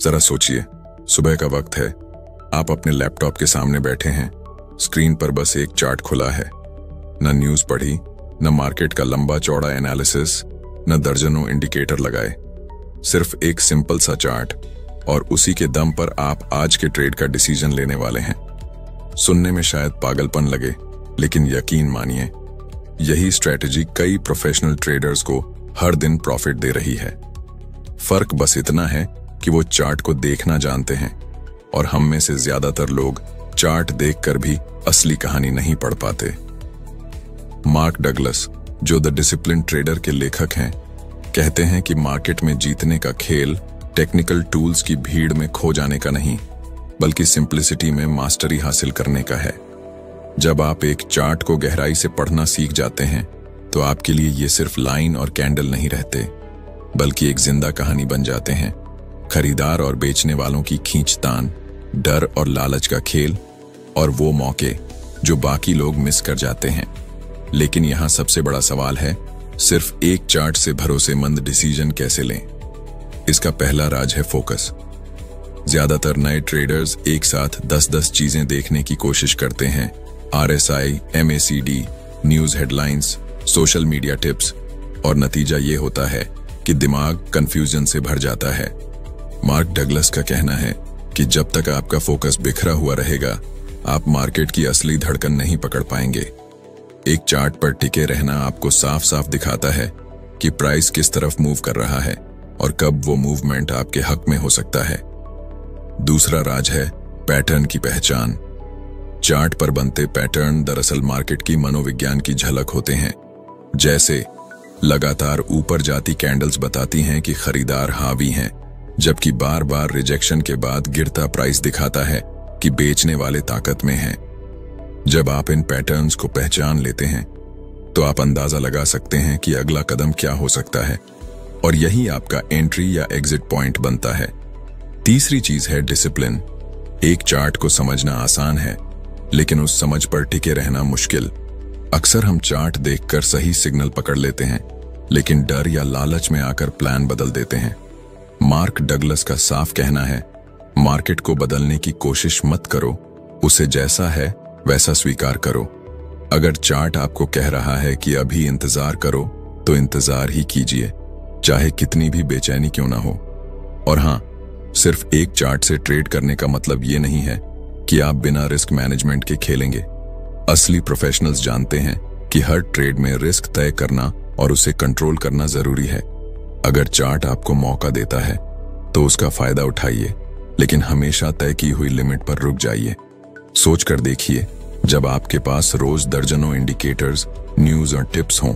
जरा सोचिए, सुबह का वक्त है, आप अपने लैपटॉप के सामने बैठे हैं, स्क्रीन पर बस एक चार्ट खुला है। न न्यूज पढ़ी, न मार्केट का लंबा चौड़ा एनालिसिस, न दर्जनों इंडिकेटर लगाए, सिर्फ एक सिंपल सा चार्ट, और उसी के दम पर आप आज के ट्रेड का डिसीजन लेने वाले हैं। सुनने में शायद पागलपन लगे, लेकिन यकीन मानिए, यही स्ट्रेटजी कई प्रोफेशनल ट्रेडर्स को हर दिन प्रॉफिट दे रही है। फर्क बस इतना है कि वो चार्ट को देखना जानते हैं, और हम में से ज्यादातर लोग चार्ट देखकर भी असली कहानी नहीं पढ़ पाते। मार्क डगलस, जो द डिसिप्लिन ट्रेडर के लेखक हैं, कहते हैं कि मार्केट में जीतने का खेल टेक्निकल टूल्स की भीड़ में खो जाने का नहीं, बल्कि सिंप्लिसिटी में मास्टरी हासिल करने का है। जब आप एक चार्ट को गहराई से पढ़ना सीख जाते हैं, तो आपके लिए ये सिर्फ लाइन और कैंडल नहीं रहते, बल्कि एक जिंदा कहानी बन जाते हैं। खरीदार और बेचने वालों की खींचतान, डर और लालच का खेल, और वो मौके जो बाकी लोग मिस कर जाते हैं। लेकिन यहाँ सबसे बड़ा सवाल है, सिर्फ एक चार्ट से भरोसेमंद डिसीजन कैसे लें? इसका पहला राज है फोकस। ज्यादातर नए ट्रेडर्स एक साथ 10-10 चीजें देखने की कोशिश करते हैं। RSI, MACD, news headlines, social media tips, और नतीजा ये होता है कि दिमाग कंफ्यूजन से भर जाता है। मार्क डगलस का कहना है कि जब तक आपका फोकस बिखरा हुआ रहेगा, आप मार्केट की असली धड़कन नहीं पकड़ पाएंगे। एक चार्ट पर टिके रहना आपको साफ साफ दिखाता है कि प्राइस किस तरफ मूव कर रहा है और कब वो मूवमेंट आपके हक में हो सकता है। दूसरा राज है पैटर्न की पहचान। चार्ट पर बनते पैटर्न दरअसल मार्केट की मनोविज्ञान की झलक होते हैं। जैसे लगातार ऊपर जाती कैंडल्स बताती हैं कि खरीदार हावी हैं, जबकि बार बार रिजेक्शन के बाद गिरता प्राइस दिखाता है कि बेचने वाले ताकत में हैं। जब आप इन पैटर्न्स को पहचान लेते हैं, तो आप अंदाजा लगा सकते हैं कि अगला कदम क्या हो सकता है, और यही आपका एंट्री या एग्जिट पॉइंट बनता है। तीसरी चीज है डिसिप्लिन। एक चार्ट को समझना आसान है, लेकिन उस समझ पर टिके रहना मुश्किल। अक्सर हम चार्ट देखकर सही सिग्नल पकड़ लेते हैं, लेकिन डर या लालच में आकर प्लान बदल देते हैं। मार्क डगलस का साफ कहना है, मार्केट को बदलने की कोशिश मत करो, उसे जैसा है वैसा स्वीकार करो। अगर चार्ट आपको कह रहा है कि अभी इंतजार करो, तो इंतजार ही कीजिए, चाहे कितनी भी बेचैनी क्यों ना हो। और हाँ, सिर्फ एक चार्ट से ट्रेड करने का मतलब ये नहीं है कि आप बिना रिस्क मैनेजमेंट के खेलेंगे। असली प्रोफेशनल्स जानते हैं कि हर ट्रेड में रिस्क तय करना और उसे कंट्रोल करना जरूरी है। अगर चार्ट आपको मौका देता है, तो उसका फायदा उठाइए, लेकिन हमेशा तय की हुई लिमिट पर रुक जाइए। सोच कर देखिए, जब आपके पास रोज दर्जनों इंडिकेटर्स, न्यूज और टिप्स हों,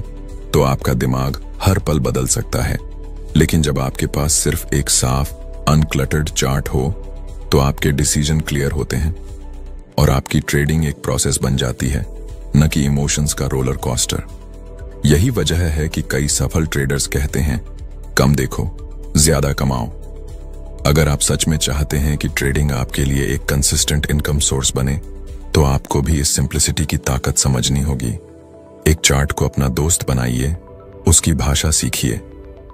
तो आपका दिमाग हर पल बदल सकता है। लेकिन जब आपके पास सिर्फ एक साफ अनक्लटर्ड चार्ट हो, तो आपके डिसीजन क्लियर होते हैं और आपकी ट्रेडिंग एक प्रोसेस बन जाती है, न कि इमोशंस का रोलर कोस्टर। यही वजह है कि कई सफल ट्रेडर्स कहते हैं, कम देखो, ज्यादा कमाओ। अगर आप सच में चाहते हैं कि ट्रेडिंग आपके लिए एक कंसिस्टेंट इनकम सोर्स बने, तो आपको भी इस सिंप्लिसिटी की ताकत समझनी होगी। एक चार्ट को अपना दोस्त बनाइए, उसकी भाषा सीखिए,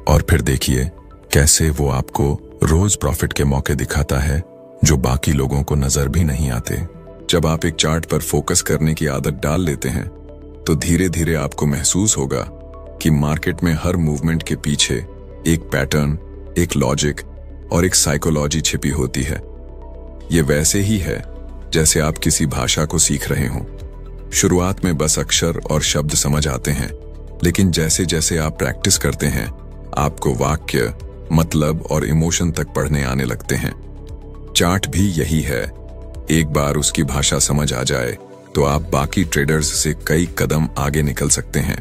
और फिर देखिए कैसे वो आपको रोज प्रॉफिट के मौके दिखाता है जो बाकी लोगों को नजर भी नहीं आते। जब आप एक चार्ट पर फोकस करने की आदत डाल लेते हैं, तो धीरे धीरे आपको महसूस होगा कि मार्केट में हर मूवमेंट के पीछे एक पैटर्न, एक लॉजिक और एक साइकोलॉजी छिपी होती है। ये वैसे ही है जैसे आप किसी भाषा को सीख रहे हों। शुरुआत में बस अक्षर और शब्द समझ आते हैं, लेकिन जैसे जैसे आप प्रैक्टिस करते हैं, आपको वाक्य, मतलब और इमोशन तक पढ़ने आने लगते हैं। चार्ट भी यही है। एक बार उसकी भाषा समझ आ जाए, तो आप बाकी ट्रेडर्स से कई कदम आगे निकल सकते हैं।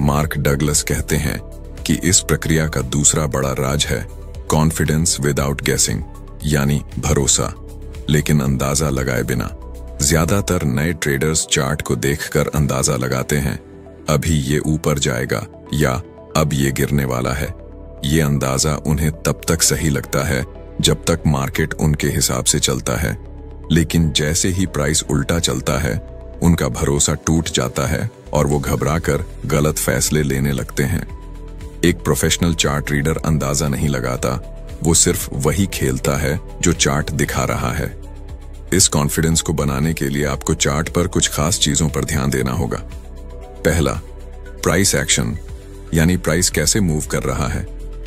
मार्क डगलस कहते हैं कि इस प्रक्रिया का दूसरा बड़ा राज है कॉन्फिडेंस विदाउट गेसिंग, यानी भरोसा लेकिन अंदाजा लगाए बिना। ज्यादातर नए ट्रेडर्स चार्ट को देखकर अंदाजा लगाते हैं, अभी ये ऊपर जाएगा या अब ये गिरने वाला है। ये अंदाजा उन्हें तब तक सही लगता है जब तक मार्केट उनके हिसाब से चलता है, लेकिन जैसे ही प्राइस उल्टा चलता है, उनका भरोसा टूट जाता है और वो घबराकर गलत फैसले लेने लगते हैं। एक प्रोफेशनल चार्ट रीडर अंदाजा नहीं लगाता, वो सिर्फ वही खेलता है जो चार्ट दिखा रहा है। इस कॉन्फिडेंस को बनाने के लिए आपको चार्ट पर कुछ खास चीजों पर ध्यान देना होगा। पहला, प्राइस एक्शन, यानी प्राइस कैसे मूव कर रहा है,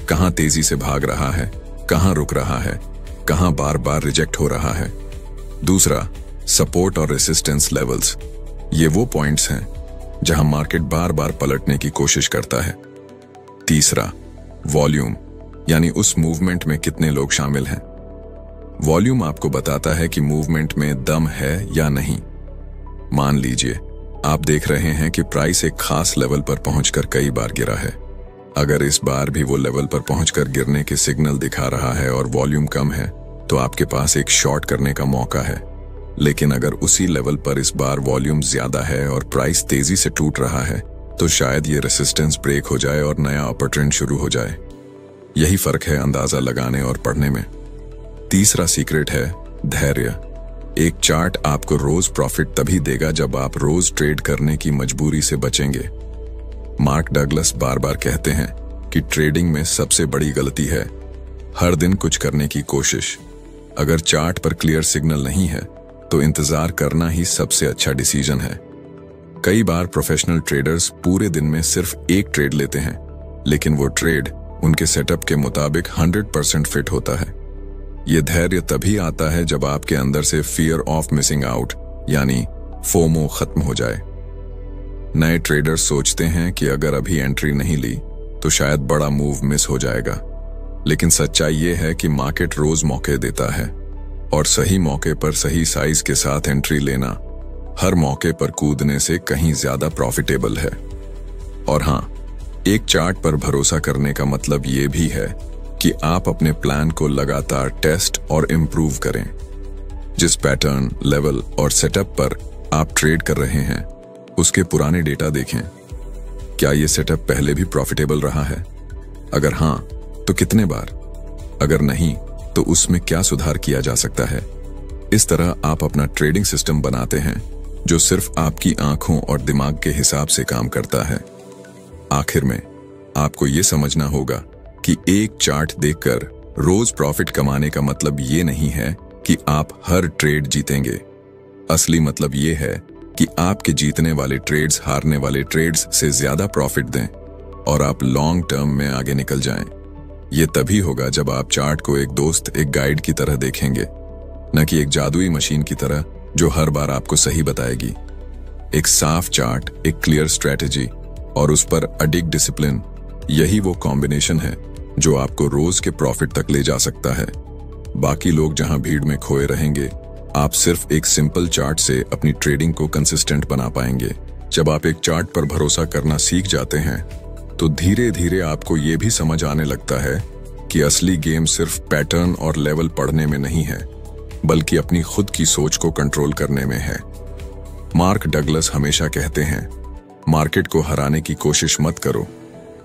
कहां तेजी से भाग रहा है, कहां रुक रहा है, कहां बार बार रिजेक्ट हो रहा है। दूसरा, सपोर्ट और रेसिस्टेंस लेवल्स, ये वो पॉइंट्स हैं जहां मार्केट बार बार पलटने की कोशिश करता है। तीसरा, वॉल्यूम, यानी उस मूवमेंट में कितने लोग शामिल हैं। वॉल्यूम आपको बताता है कि मूवमेंट में दम है या नहीं। मान लीजिए आप देख रहे हैं कि प्राइस एक खास लेवल पर पहुंचकर कई बार गिरा है। अगर इस बार भी वो लेवल पर पहुंचकर गिरने के सिग्नल दिखा रहा है और वॉल्यूम कम है, तो आपके पास एक शॉर्ट करने का मौका है। लेकिन अगर उसी लेवल पर इस बार वॉल्यूम ज्यादा है और प्राइस तेजी से टूट रहा है, तो शायद ये रेसिस्टेंस ब्रेक हो जाए और नया अपर ट्रेंड शुरू हो जाए। यही फर्क है अंदाजा लगाने और पढ़ने में। तीसरा सीक्रेट है धैर्य। एक चार्ट आपको रोज प्रॉफिट तभी देगा जब आप रोज ट्रेड करने की मजबूरी से बचेंगे। मार्क डगलस बार बार कहते हैं कि ट्रेडिंग में सबसे बड़ी गलती है हर दिन कुछ करने की कोशिश। अगर चार्ट पर क्लियर सिग्नल नहीं है तो इंतजार करना ही सबसे अच्छा डिसीजन है। कई बार प्रोफेशनल ट्रेडर्स पूरे दिन में सिर्फ एक ट्रेड लेते हैं, लेकिन वो ट्रेड उनके सेटअप के मुताबिक 100% फिट होता है। ये धैर्य तभी आता है जब आपके अंदर से फियर ऑफ मिसिंग आउट यानी फोमो खत्म हो जाए। नए ट्रेडर्स सोचते हैं कि अगर अभी एंट्री नहीं ली तो शायद बड़ा मूव मिस हो जाएगा, लेकिन सच्चाई ये है कि मार्केट रोज मौके देता है और सही मौके पर सही साइज के साथ एंट्री लेना हर मौके पर कूदने से कहीं ज्यादा प्रॉफिटेबल है। और हाँ, एक चार्ट पर भरोसा करने का मतलब ये भी है कि आप अपने प्लान को लगातार टेस्ट और इम्प्रूव करें। जिस पैटर्न, लेवल और सेटअप पर आप ट्रेड कर रहे हैं उसके पुराने डेटा देखें। क्या ये सेटअप पहले भी प्रॉफिटेबल रहा है? अगर हाँ, तो कितने बार? अगर नहीं, तो उसमें क्या सुधार किया जा सकता है? इस तरह आप अपना ट्रेडिंग सिस्टम बनाते हैं जो सिर्फ आपकी आंखों और दिमाग के हिसाब से काम करता है। आखिर में आपको ये समझना होगा कि एक चार्ट देखकर रोज प्रॉफिट कमाने का मतलब ये नहीं है कि आप हर ट्रेड जीतेंगे। असली मतलब ये है कि आपके जीतने वाले ट्रेड्स हारने वाले ट्रेड्स से ज्यादा प्रॉफिट दें और आप लॉन्ग टर्म में आगे निकल जाएं। ये तभी होगा जब आप चार्ट को एक दोस्त, एक गाइड की तरह देखेंगे, न कि एक जादुई मशीन की तरह जो हर बार आपको सही बताएगी। एक साफ चार्ट, एक क्लियर स्ट्रेटेजी और उस पर अडिग डिसिप्लिन, यही वो कॉम्बिनेशन है जो आपको रोज के प्रॉफिट तक ले जा सकता है। बाकी लोग जहां भीड़ में खोए रहेंगे, आप सिर्फ एक सिंपल चार्ट से अपनी ट्रेडिंग को कंसिस्टेंट बना पाएंगे। जब आप एक चार्ट पर भरोसा करना सीख जाते हैं तो धीरे धीरे आपको ये भी समझ आने लगता है कि असली गेम सिर्फ पैटर्न और लेवल पढ़ने में नहीं है, बल्कि अपनी खुद की सोच को कंट्रोल करने में है। मार्क डगलस हमेशा कहते हैं, मार्केट को हराने की कोशिश मत करो,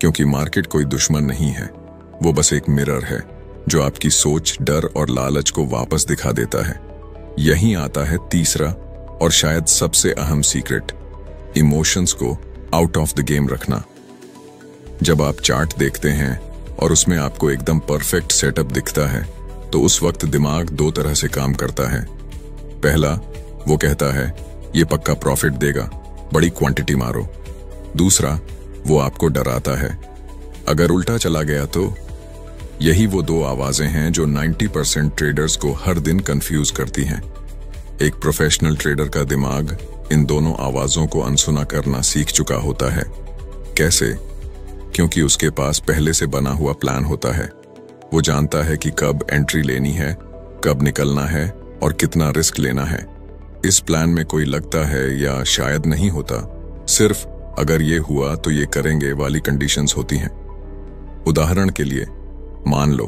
क्योंकि मार्केट कोई दुश्मन नहीं है, वो बस एक मिरर है जो आपकी सोच, डर और लालच को वापस दिखा देता है। यहीं आता है तीसरा और शायद सबसे अहम सीक्रेट, इमोशंस को आउट ऑफ द गेम रखना। जब आप चार्ट देखते हैं और उसमें आपको एकदम परफेक्ट सेटअप दिखता है, तो उस वक्त दिमाग दो तरह से काम करता है। पहला, वो कहता है ये पक्का प्रॉफिट देगा, बड़ी क्वांटिटी मारो। दूसरा, वो आपको डराता है, अगर उल्टा चला गया तो। यही वो दो आवाजें हैं जो 90% ट्रेडर्स को हर दिन कंफ्यूज करती हैं। एक प्रोफेशनल ट्रेडर का दिमाग इन दोनों आवाजों को अनसुना करना सीख चुका होता है। कैसे? क्योंकि उसके पास पहले से बना हुआ प्लान होता है। वो जानता है कि कब एंट्री लेनी है, कब निकलना है और कितना रिस्क लेना है। इस प्लान में कोई लगता है या शायद नहीं होता, सिर्फ अगर ये हुआ तो ये करेंगे वाली कंडीशंस होती हैं। उदाहरण के लिए, मान लो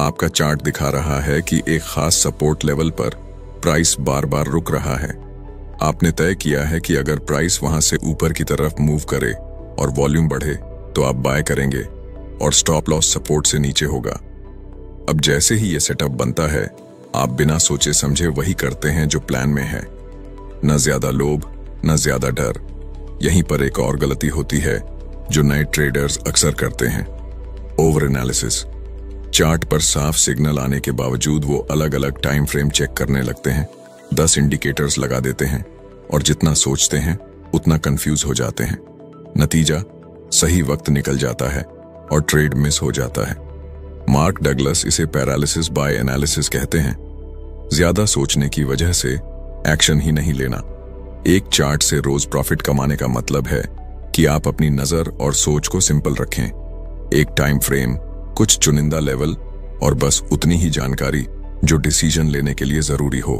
आपका चार्ट दिखा रहा है कि एक खास सपोर्ट लेवल पर प्राइस बार बार रुक रहा है। आपने तय किया है कि अगर प्राइस वहां से ऊपर की तरफ मूव करे और वॉल्यूम बढ़े तो आप बाय करेंगे और स्टॉप लॉस सपोर्ट से नीचे होगा। अब जैसे ही ये सेटअप बनता है, आप बिना सोचे समझे वही करते हैं जो प्लान में है। न ज्यादा लोभ, न ज्यादा डर। यहीं पर एक और गलती होती है जो नए ट्रेडर्स अक्सर करते हैं, ओवर एनालिसिस। चार्ट पर साफ सिग्नल आने के बावजूद वो अलग अलग टाइम फ्रेम चेक करने लगते हैं, 10 इंडिकेटर्स लगा देते हैं और जितना सोचते हैं उतना कंफ्यूज हो जाते हैं। नतीजा, सही वक्त निकल जाता है और ट्रेड मिस हो जाता है। मार्क डगलस इसे पैरालिसिस बाय एनालिसिस कहते हैं। ज्यादा सोचने की वजह से एक्शन ही नहीं लेना। एक चार्ट से रोज प्रॉफिट कमाने का मतलब है कि आप अपनी नजर और सोच को सिंपल रखें। एक टाइम फ्रेम, कुछ चुनिंदा लेवल और बस उतनी ही जानकारी जो डिसीजन लेने के लिए जरूरी हो।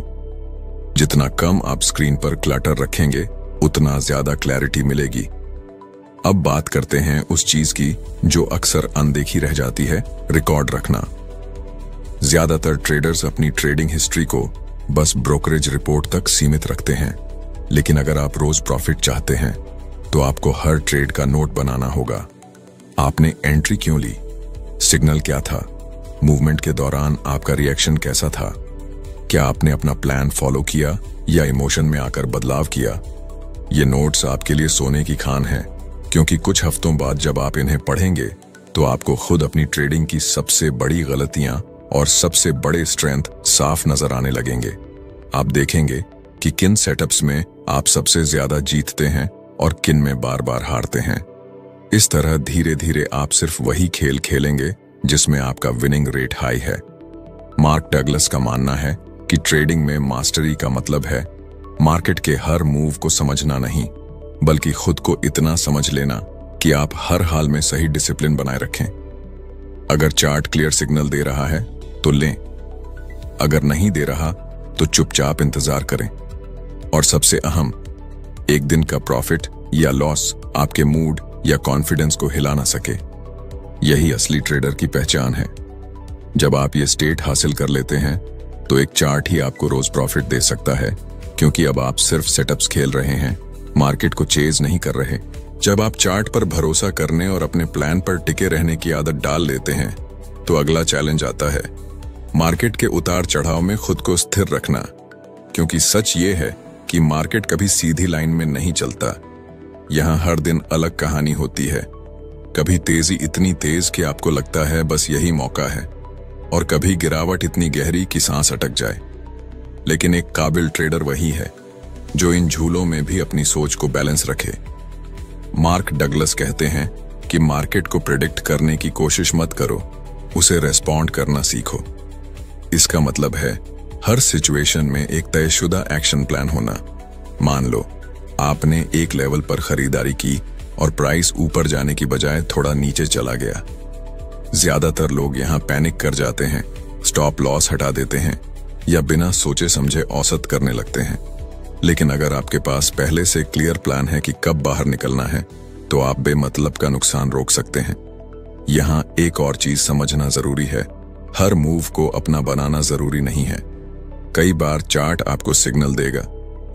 जितना कम आप स्क्रीन पर क्लटर रखेंगे उतना ज्यादा क्लैरिटी मिलेगी। अब बात करते हैं उस चीज की जो अक्सर अनदेखी रह जाती है, रिकॉर्ड रखना। ज्यादातर ट्रेडर्स अपनी ट्रेडिंग हिस्ट्री को बस ब्रोकरेज रिपोर्ट तक सीमित रखते हैं, लेकिन अगर आप रोज प्रॉफिट चाहते हैं तो आपको हर ट्रेड का नोट बनाना होगा। आपने एंट्री क्यों ली? सिग्नल क्या था? मूवमेंट के दौरान आपका रिएक्शन कैसा था? क्या आपने अपना प्लान फॉलो किया या इमोशन में आकर बदलाव किया? ये नोट्स आपके लिए सोने की खान है, क्योंकि कुछ हफ्तों बाद जब आप इन्हें पढ़ेंगे तो आपको खुद अपनी ट्रेडिंग की सबसे बड़ी गलतियां और सबसे बड़े स्ट्रेंथ साफ नजर आने लगेंगे। आप देखेंगे कि किन सेटअप्स में आप सबसे ज्यादा जीतते हैं और किन में बार बार हारते हैं। इस तरह धीरे धीरे आप सिर्फ वही खेल खेलेंगे जिसमें आपका विनिंग रेट हाई है। मार्क डगलस का मानना है कि ट्रेडिंग में मास्टरी का मतलब है मार्केट के हर मूव को समझना नहीं, बल्कि खुद को इतना समझ लेना कि आप हर हाल में सही डिसिप्लिन बनाए रखें। अगर चार्ट क्लियर सिग्नल दे रहा है तो लें, अगर नहीं दे रहा तो चुपचाप इंतजार करें। और सबसे अहम, एक दिन का प्रॉफिट या लॉस आपके मूड या कॉन्फिडेंस को हिला ना सके। यही असली ट्रेडर की पहचान है। जब आप ये स्टेट हासिल कर लेते हैं तो एक चार्ट ही आपको रोज प्रॉफिट दे सकता है, क्योंकि अब आप सिर्फ सेटअप्स खेल रहे हैं, मार्केट को चेज नहीं कर रहे। जब आप चार्ट पर भरोसा करने और अपने प्लान पर टिके रहने की आदत डाल लेते हैं तो अगला चैलेंज आता है, मार्केट के उतार चढ़ाव में खुद को स्थिर रखना। क्योंकि सच ये है कि मार्केट कभी सीधी लाइन में नहीं चलता। यहाँ हर दिन अलग कहानी होती है। कभी तेजी इतनी तेज कि आपको लगता है बस यही मौका है, और कभी गिरावट इतनी गहरी कि सांस अटक जाए। लेकिन एक काबिल ट्रेडर वही है जो इन झूलों में भी अपनी सोच को बैलेंस रखे। मार्क डगलस कहते हैं कि मार्केट को प्रेडिक्ट करने की कोशिश मत करो, उसे रेस्पॉन्ड करना सीखो। इसका मतलब है हर सिचुएशन में एक तयशुदा एक्शन प्लान होना। मान लो आपने एक लेवल पर खरीदारी की और प्राइस ऊपर जाने की बजाय थोड़ा नीचे चला गया। ज्यादातर लोग यहाँ पैनिक कर जाते हैं, स्टॉप लॉस हटा देते हैं या बिना सोचे समझे औसत करने लगते हैं। लेकिन अगर आपके पास पहले से क्लियर प्लान है कि कब बाहर निकलना है तो आप बेमतलब का नुकसान रोक सकते हैं। यहाँ एक और चीज समझना जरूरी है, हर मूव को अपना बनाना जरूरी नहीं है। कई बार चार्ट आपको सिग्नल देगा,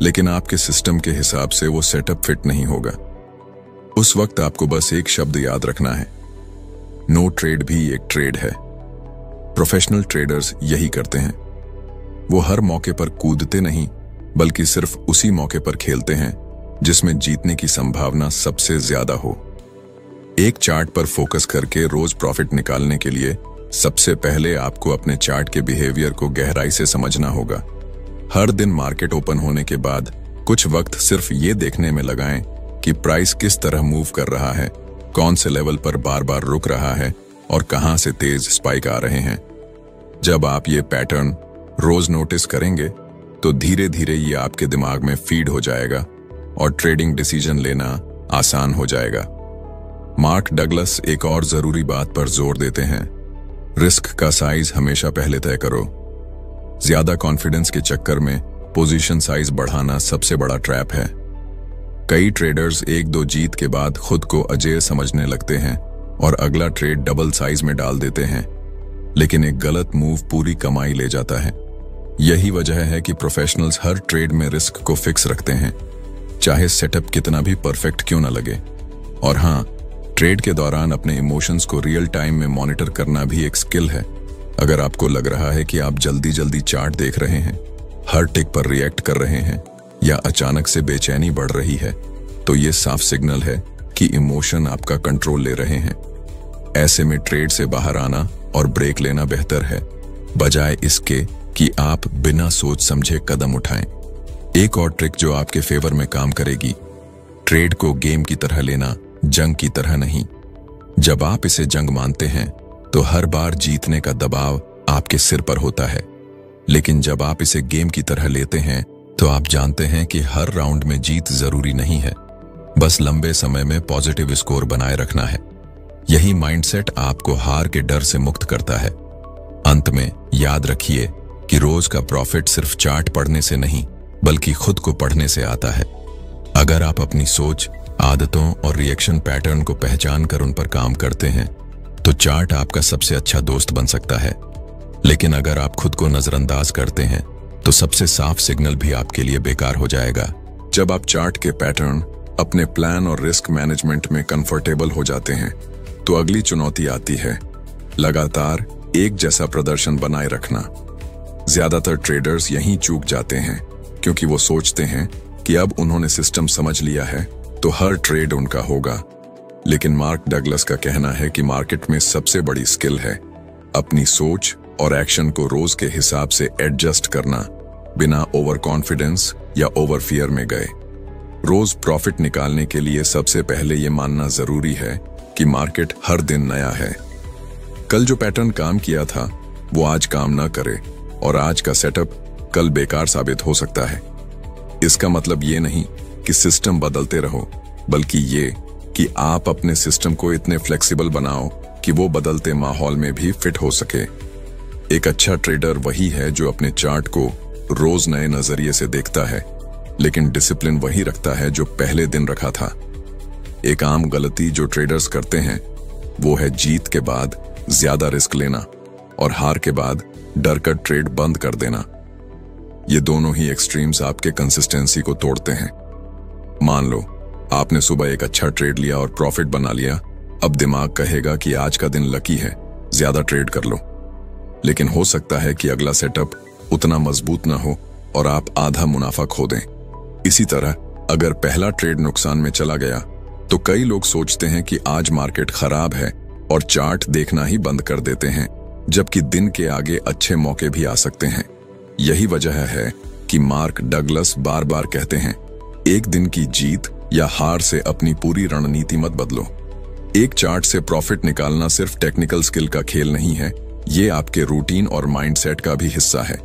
लेकिन आपके सिस्टम के हिसाब से वो सेटअप फिट नहीं होगा। उस वक्त आपको बस एक शब्द याद रखना है, नो ट्रेड भी एक ट्रेड है। प्रोफेशनल ट्रेडर्स यही करते हैं। वो हर मौके पर कूदते नहीं, बल्कि सिर्फ उसी मौके पर खेलते हैं जिसमें जीतने की संभावना सबसे ज्यादा हो। एक चार्ट पर फोकस करके रोज प्रॉफिट निकालने के लिए सबसे पहले आपको अपने चार्ट के बिहेवियर को गहराई से समझना होगा। हर दिन मार्केट ओपन होने के बाद कुछ वक्त सिर्फ ये देखने में लगाएं कि प्राइस किस तरह मूव कर रहा है, कौन से लेवल पर बार बार रुक रहा है और कहां से तेज स्पाइक आ रहे हैं। जब आप ये पैटर्न रोज नोटिस करेंगे तो धीरे धीरे ये आपके दिमाग में फीड हो जाएगा और ट्रेडिंग डिसीजन लेना आसान हो जाएगा। मार्क डगलस एक और जरूरी बात पर जोर देते हैं, रिस्क का साइज हमेशा पहले तय करो। ज्यादा कॉन्फिडेंस के चक्कर में पोजीशन साइज बढ़ाना सबसे बड़ा ट्रैप है। कई ट्रेडर्स एक दो जीत के बाद खुद को अजेय समझने लगते हैं और अगला ट्रेड डबल साइज में डाल देते हैं, लेकिन एक गलत मूव पूरी कमाई ले जाता है। यही वजह है कि प्रोफेशनल्स हर ट्रेड में रिस्क को फिक्स रखते हैं, चाहे सेटअप कितना भी परफेक्ट क्यों ना लगे। और हाँ, ट्रेड के दौरान अपने इमोशंस को रियल टाइम में मॉनिटर करना भी एक स्किल है। अगर आपको लग रहा है कि आप जल्दी जल्दी चार्ट देख रहे हैं, हर टिक पर रिएक्ट कर रहे हैं या अचानक से बेचैनी बढ़ रही है, तो ये साफ सिग्नल है कि इमोशन आपका कंट्रोल ले रहे हैं। ऐसे में ट्रेड से बाहर आना और ब्रेक लेना बेहतर है, बजाय इसके कि आप बिना सोच समझे कदम उठाएं। एक और ट्रिक जो आपके फेवर में काम करेगी, ट्रेड को गेम की तरह लेना, जंग की तरह नहीं। जब आप इसे जंग मानते हैं तो हर बार जीतने का दबाव आपके सिर पर होता है, लेकिन जब आप इसे गेम की तरह लेते हैं तो आप जानते हैं कि हर राउंड में जीत जरूरी नहीं है, बस लंबे समय में पॉजिटिव स्कोर बनाए रखना है। यही माइंडसेट आपको हार के डर से मुक्त करता है। अंत में याद रखिए कि रोज का प्रॉफिट सिर्फ चार्ट पढ़ने से नहीं, बल्कि खुद को पढ़ने से आता है। अगर आप अपनी सोच, आदतों और रिएक्शन पैटर्न को पहचान कर उन पर काम करते हैं तो चार्ट आपका सबसे अच्छा दोस्त बन सकता है। लेकिन अगर आप खुद को नजरअंदाज करते हैं तो सबसे साफ सिग्नल भी आपके लिए बेकार हो जाएगा। जब आप चार्ट के पैटर्न, अपने प्लान और रिस्क मैनेजमेंट में कंफर्टेबल हो जाते हैं तो अगली चुनौती आती है लगातार एक जैसा प्रदर्शन बनाए रखना। ज्यादातर ट्रेडर्स यहीं चूक जाते हैं क्योंकि वो सोचते हैं कि अब उन्होंने सिस्टम समझ लिया है तो हर ट्रेड उनका होगा। लेकिन मार्क डगलस का कहना है कि मार्केट में सबसे बड़ी स्किल है अपनी सोच और एक्शन को रोज के हिसाब से एडजस्ट करना, बिना ओवर कॉन्फिडेंस या ओवर फियर में गए। रोज प्रॉफिट निकालने के लिए सबसे पहले ये मानना जरूरी है कि मार्केट हर दिन नया है। कल जो पैटर्न काम किया था वो आज काम ना करे और आज का सेटअप कल बेकार साबित हो सकता है। इसका मतलब ये नहीं कि सिस्टम बदलते रहो, बल्कि ये कि आप अपने सिस्टम को इतने फ्लेक्सिबल बनाओ कि वो बदलते माहौल में भी फिट हो सके। एक अच्छा ट्रेडर वही है जो अपने चार्ट को रोज नए नजरिए से देखता है, लेकिन डिसिप्लिन वही रखता है जो पहले दिन रखा था। एक आम गलती जो ट्रेडर्स करते हैं वो है जीत के बाद ज्यादा रिस्क लेना और हार के बाद डर कर ट्रेड बंद कर देना। ये दोनों ही एक्सट्रीम्स आपके कंसिस्टेंसी को तोड़ते हैं। मान लो आपने सुबह एक अच्छा ट्रेड लिया और प्रॉफिट बना लिया, अब दिमाग कहेगा कि आज का दिन लकी है, ज्यादा ट्रेड कर लो। लेकिन हो सकता है कि अगला सेटअप उतना मजबूत ना हो और आप आधा मुनाफा खो दें। इसी तरह अगर पहला ट्रेड नुकसान में चला गया तो कई लोग सोचते हैं कि आज मार्केट खराब है और चार्ट देखना ही बंद कर देते हैं, जबकि दिन के आगे अच्छे मौके भी आ सकते हैं। यही वजह है कि मार्क डगलस बार बार कहते हैं, एक दिन की जीत या हार से अपनी पूरी रणनीति मत बदलो। एक चार्ट से प्रॉफिट निकालना सिर्फ टेक्निकल स्किल का खेल नहीं है, ये आपके रूटीन और माइंडसेट का भी हिस्सा है।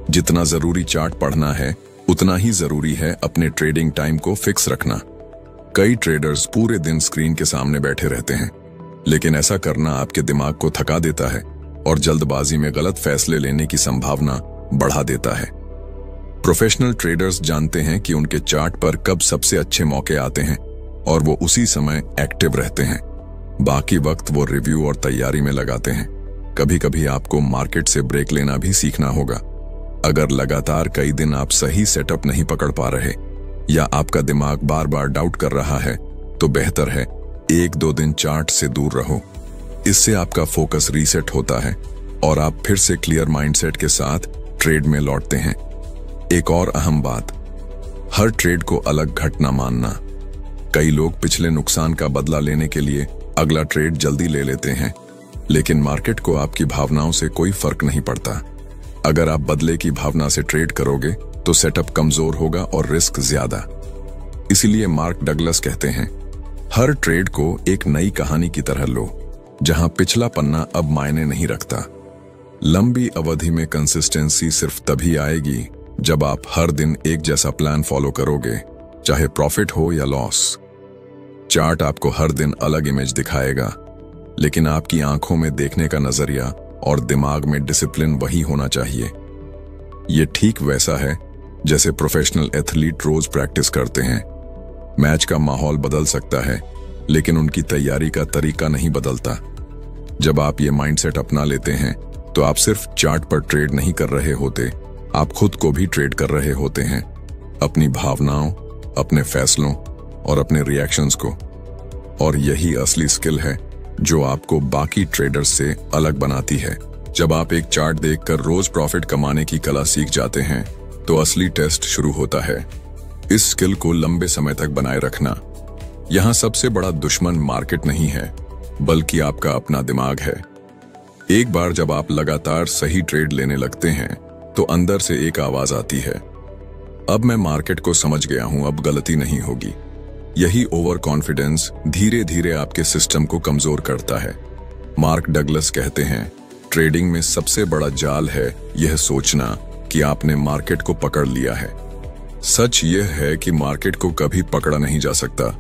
जितना जरूरी चार्ट पढ़ना है उतना ही जरूरी है अपने ट्रेडिंग टाइम को फिक्स रखना। कई ट्रेडर्स पूरे दिन स्क्रीन के सामने बैठे रहते हैं, लेकिन ऐसा करना आपके दिमाग को थका देता है और जल्दबाजी में गलत फैसले लेने की संभावना बढ़ा देता है। प्रोफेशनल ट्रेडर्स जानते हैं कि उनके चार्ट पर कब सबसे अच्छे मौके आते हैं और वो उसी समय एक्टिव रहते हैं। बाकी वक्त वो रिव्यू और तैयारी में लगाते हैं। कभी कभी आपको मार्केट से ब्रेक लेना भी सीखना होगा। अगर लगातार कई दिन आप सही सेटअप नहीं पकड़ पा रहे या आपका दिमाग बार बार डाउट कर रहा है तो बेहतर है 1-2 दिन चार्ट से दूर रहो। इससे आपका फोकस रीसेट होता है और आप फिर से क्लियर माइंडसेट के साथ ट्रेड में लौटते हैं। एक और अहम बात, हर ट्रेड को अलग घटना मानना। कई लोग पिछले नुकसान का बदला लेने के लिए अगला ट्रेड जल्दी ले लेते हैं, लेकिन मार्केट को आपकी भावनाओं से कोई फर्क नहीं पड़ता। अगर आप बदले की भावना से ट्रेड करोगे तो सेटअप कमजोर होगा और रिस्क ज्यादा। इसीलिए मार्क डगलस कहते हैं, हर ट्रेड को एक नई कहानी की तरह लो, जहां पिछला पन्ना अब मायने नहीं रखता। लंबी अवधि में कंसिस्टेंसी सिर्फ तभी आएगी जब आप हर दिन एक जैसा प्लान फॉलो करोगे, चाहे प्रॉफिट हो या लॉस। चार्ट आपको हर दिन अलग इमेज दिखाएगा, लेकिन आपकी आंखों में देखने का नजरिया और दिमाग में डिसिप्लिन वही होना चाहिए। ये ठीक वैसा है जैसे प्रोफेशनल एथलीट रोज प्रैक्टिस करते हैं। मैच का माहौल बदल सकता है, लेकिन उनकी तैयारी का तरीका नहीं बदलता। जब आप ये माइंडसेट अपना लेते हैं तो आप सिर्फ चार्ट पर ट्रेड नहीं कर रहे होते, आप खुद को भी ट्रेड कर रहे होते हैं, अपनी भावनाओं, अपने फैसलों और अपने रिएक्शंस को। और यही असली स्किल है जो आपको बाकी ट्रेडर्स से अलग बनाती है। जब आप एक चार्ट देखकर रोज प्रॉफिट कमाने की कला सीख जाते हैं तो असली टेस्ट शुरू होता है, इस स्किल को लंबे समय तक बनाए रखना। यहाँ सबसे बड़ा दुश्मन मार्केट नहीं है, बल्कि आपका अपना दिमाग है। एक बार जब आप लगातार सही ट्रेड लेने लगते हैं तो अंदर से एक आवाज आती है, अब मैं मार्केट को समझ गया हूं, अब गलती नहीं होगी। यही ओवर कॉन्फिडेंस धीरे धीरे आपके सिस्टम को कमजोर करता है। मार्क डगलस कहते हैं, ट्रेडिंग में सबसे बड़ा जाल है यह सोचना कि आपने मार्केट को पकड़ लिया है। सच यह है कि मार्केट को कभी पकड़ा नहीं जा सकता,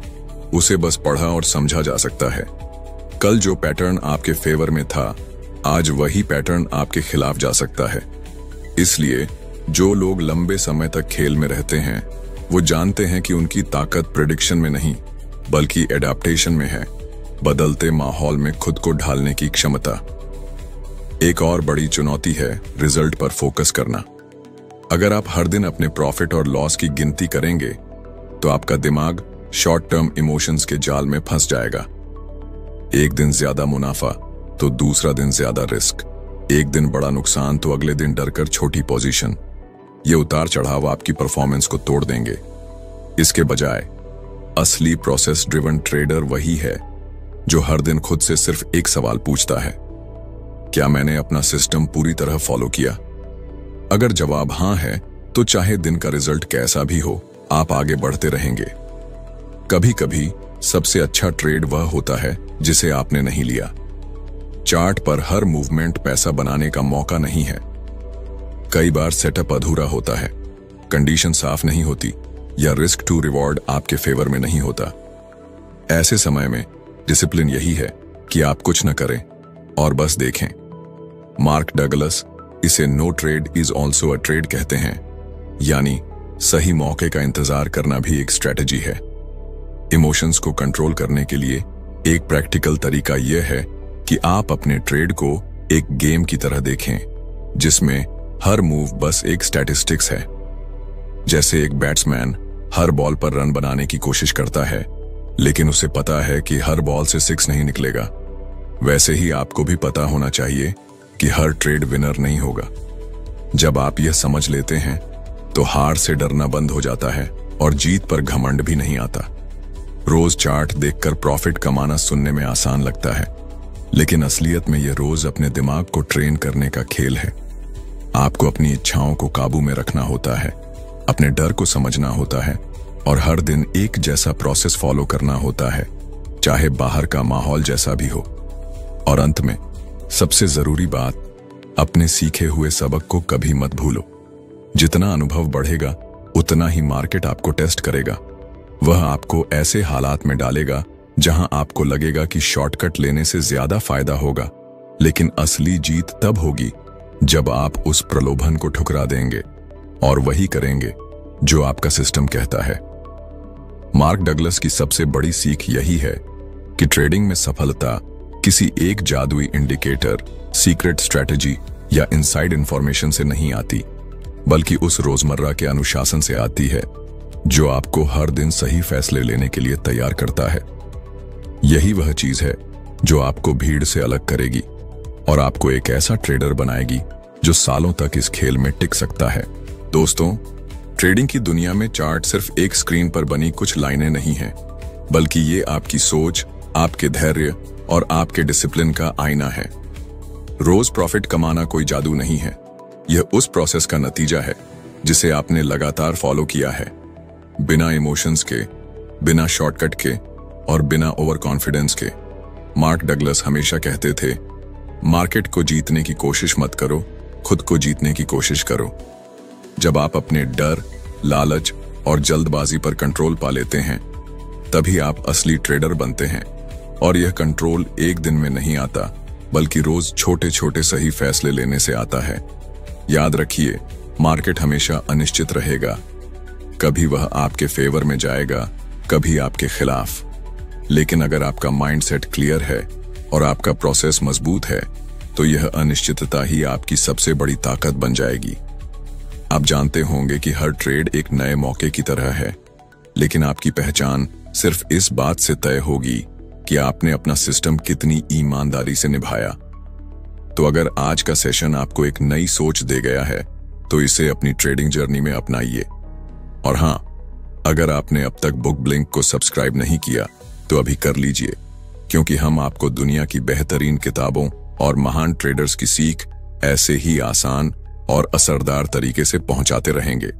उसे बस पढ़ा और समझा जा सकता है। कल जो पैटर्न आपके फेवर में था, आज वही पैटर्न आपके खिलाफ जा सकता है। इसलिए जो लोग लंबे समय तक खेल में रहते हैं वो जानते हैं कि उनकी ताकत प्रेडिक्शन में नहीं बल्कि एडाप्टेशन में है, बदलते माहौल में खुद को ढालने की क्षमता। एक और बड़ी चुनौती है रिजल्ट पर फोकस करना। अगर आप हर दिन अपने प्रॉफिट और लॉस की गिनती करेंगे तो आपका दिमाग शॉर्ट टर्म इमोशंस के जाल में फंस जाएगा। एक दिन ज्यादा मुनाफा तो दूसरा दिन ज्यादा रिस्क, एक दिन बड़ा नुकसान तो अगले दिन डरकर छोटी पोजीशन। ये उतार चढ़ाव आपकी परफॉर्मेंस को तोड़ देंगे। इसके बजाय असली प्रोसेस ड्रिवन ट्रेडर वही है जो हर दिन खुद से सिर्फ एक सवाल पूछता है, क्या मैंने अपना सिस्टम पूरी तरह फॉलो किया? अगर जवाब हां है तो चाहे दिन का रिजल्ट कैसा भी हो, आप आगे बढ़ते रहेंगे। कभी कभी सबसे अच्छा ट्रेड वह होता है जिसे आपने नहीं लिया। चार्ट पर हर मूवमेंट पैसा बनाने का मौका नहीं है। कई बार सेटअप अधूरा होता है, कंडीशन साफ नहीं होती या रिस्क टू रिवॉर्ड आपके फेवर में नहीं होता। ऐसे समय में डिसिप्लिन यही है कि आप कुछ न करें और बस देखें। मार्क डगलस इसे no trade is also a trade कहते हैं, यानी सही मौके का इंतजार करना भी एक स्ट्रेटजी है। इमोशंस को कंट्रोल करने के लिए एक प्रैक्टिकल तरीका यह है कि आप अपने ट्रेड को एक गेम की तरह देखें जिसमें हर मूव बस एक स्टैटिस्टिक्स है। जैसे एक बैट्समैन हर बॉल पर रन बनाने की कोशिश करता है लेकिन उसे पता है कि हर बॉल से 6 नहीं निकलेगा, वैसे ही आपको भी पता होना चाहिए कि हर ट्रेड विनर नहीं होगा। जब आप यह समझ लेते हैं तो हार से डरना बंद हो जाता है और जीत पर घमंड भी नहीं आता। रोज चार्ट देखकर प्रॉफिट कमाना सुनने में आसान लगता है, लेकिन असलियत में यह रोज अपने दिमाग को ट्रेन करने का खेल है। आपको अपनी इच्छाओं को काबू में रखना होता है, अपने डर को समझना होता है और हर दिन एक जैसा प्रोसेस फॉलो करना होता है, चाहे बाहर का माहौल जैसा भी हो। और अंत में सबसे जरूरी बात, अपने सीखे हुए सबक को कभी मत भूलो। जितना अनुभव बढ़ेगा उतना ही मार्केट आपको टेस्ट करेगा। वह आपको ऐसे हालात में डालेगा जहां आपको लगेगा कि शॉर्टकट लेने से ज्यादा फायदा होगा, लेकिन असली जीत तब होगी जब आप उस प्रलोभन को ठुकरा देंगे और वही करेंगे जो आपका सिस्टम कहता है। मार्क डगलस की सबसे बड़ी सीख यही है कि ट्रेडिंग में सफलता किसी एक जादुई इंडिकेटर, सीक्रेट स्ट्रैटेजी या इनसाइड इंफॉर्मेशन से नहीं आती, बल्कि उस रोजमर्रा के अनुशासन से आती है जो आपको हर दिन सही फैसले लेने के लिए तैयार करता है। यही वह चीज है जो आपको भीड़ से अलग करेगी और आपको एक ऐसा ट्रेडर बनाएगी जो सालों तक इस खेल में टिक सकता है। दोस्तों, ट्रेडिंग की दुनिया में चार्ट सिर्फ एक स्क्रीन पर बनी कुछ लाइनें नहीं हैं, बल्कि ये आपकी सोच, आपके धैर्य और आपके डिसिप्लिन का आईना है। रोज प्रॉफिट कमाना कोई जादू नहीं है, यह उस प्रोसेस का नतीजा है जिसे आपने लगातार फॉलो किया है, बिना इमोशंस के, बिना शॉर्टकट के और बिना ओवर कॉन्फिडेंस के। मार्क डगलस हमेशा कहते थे, मार्केट को जीतने की कोशिश मत करो, खुद को जीतने की कोशिश करो। जब आप अपने डर, लालच और जल्दबाजी पर कंट्रोल पा लेते हैं, तभी आप असली ट्रेडर बनते हैं। और यह कंट्रोल एक दिन में नहीं आता, बल्कि रोज छोटे छोटे सही फैसले लेने से आता है। याद रखिए, मार्केट हमेशा अनिश्चित रहेगा। कभी वह आपके फेवर में जाएगा, कभी आपके खिलाफ। लेकिन अगर आपका माइंडसेट क्लियर है और आपका प्रोसेस मजबूत है, तो यह अनिश्चितता ही आपकी सबसे बड़ी ताकत बन जाएगी। आप जानते होंगे कि हर ट्रेड एक नए मौके की तरह है, लेकिन आपकी पहचान सिर्फ इस बात से तय होगी कि आपने अपना सिस्टम कितनी ईमानदारी से निभाया। तो अगर आज का सेशन आपको एक नई सोच दे गया है, तो इसे अपनी ट्रेडिंग जर्नी में अपनाइए। और हाँ, अगर आपने अब तक बुक ब्लिंक को सब्सक्राइब नहीं किया, तो अभी कर लीजिए, क्योंकि हम आपको दुनिया की बेहतरीन किताबों और महान ट्रेडर्स की सीख ऐसे ही आसान और असरदार तरीके से पहुंचाते रहेंगे।